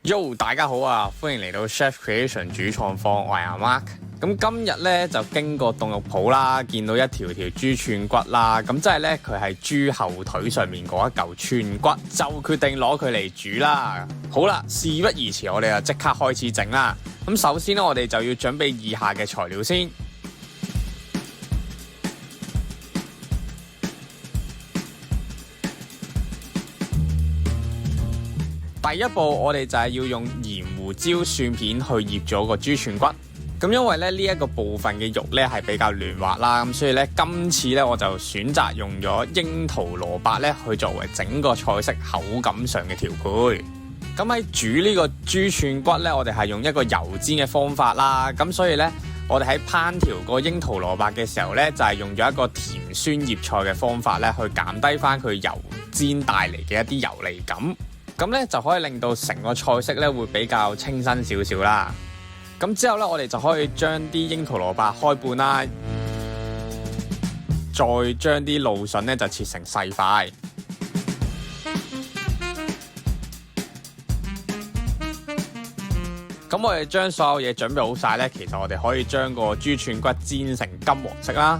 Yo， 大家好啊！歡迎嚟到 Chef Creation 主創坊，我係阿 Mark。咁今日咧就經過凍肉鋪啦，見到一條豬串骨啦，咁即係咧佢係豬後腿上面嗰一嚿串骨，就決定攞佢嚟煮啦。好啦，事不宜遲，我哋就即刻開始整啦。咁首先咧，我哋就要準備以下嘅材料先。第一步，我哋就係要用鹽、胡椒、蒜片去醃咗個豬串骨。咁因為咧呢一個部分嘅肉咧係比較嫩滑啦，咁所以咧今次咧我就選擇用咗櫻桃蘿蔔咧去作為整個菜式口感上嘅調配。咁喺煮呢個豬串骨咧，我哋係用一個油煎嘅方法啦。咁所以咧，我哋喺烹調個櫻桃蘿蔔嘅時候咧，就係用咗一個甜酸醃菜嘅方法咧，去減低翻佢油煎帶嚟嘅一啲油膩感。咁咧就可以令到成個菜式咧會比較清新少少啦。咁之後咧，我哋就可以將啲櫻桃蘿蔔開半啦，再將啲蘆筍咧就切成細塊。咁我哋將所有嘢準備好晒咧，其實我哋可以將個豬串骨煎成金黃色啦。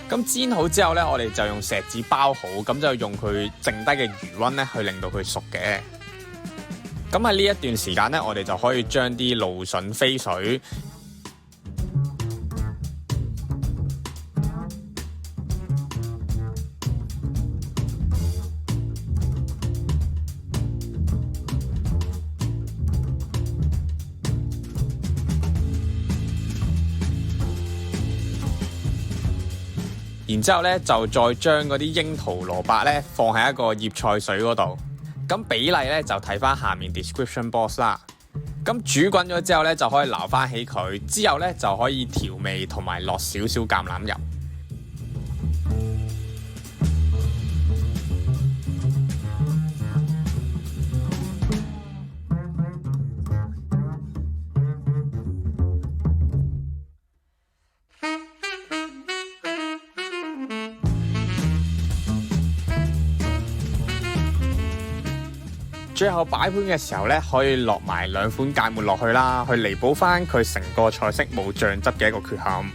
咁煎好之後咧，我哋就用錫紙包好，咁就用佢剩低嘅餘溫咧，去令到佢熟嘅。咁喺呢一段時間咧，我哋就可以將啲蘆筍飛水。然之後咧，就再將嗰啲櫻桃蘿蔔咧放喺一個醃菜水嗰度。咁比例咧就睇翻下面 description box 啦。咁煮滾咗之後咧，就可以撈翻起佢。之後咧就可以調味同埋落少少橄欖油。最後擺盤嘅時候咧，可以落埋2款芥末落去啦，去彌補翻佢成個菜式冇醬汁嘅一個缺陷。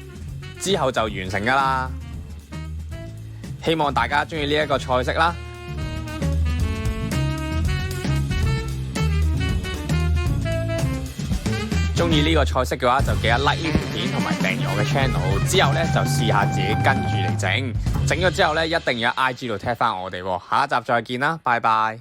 之後就完成㗎啦。希望大家中意呢一個菜式啦。中意呢個菜式嘅話，就記得 like 呢條片同埋訂閱我嘅 channel。之後咧就試下自己跟住嚟整。整咗之後咧，一定要喺 IG 度 tag 翻我哋。下一集再見啦，拜拜。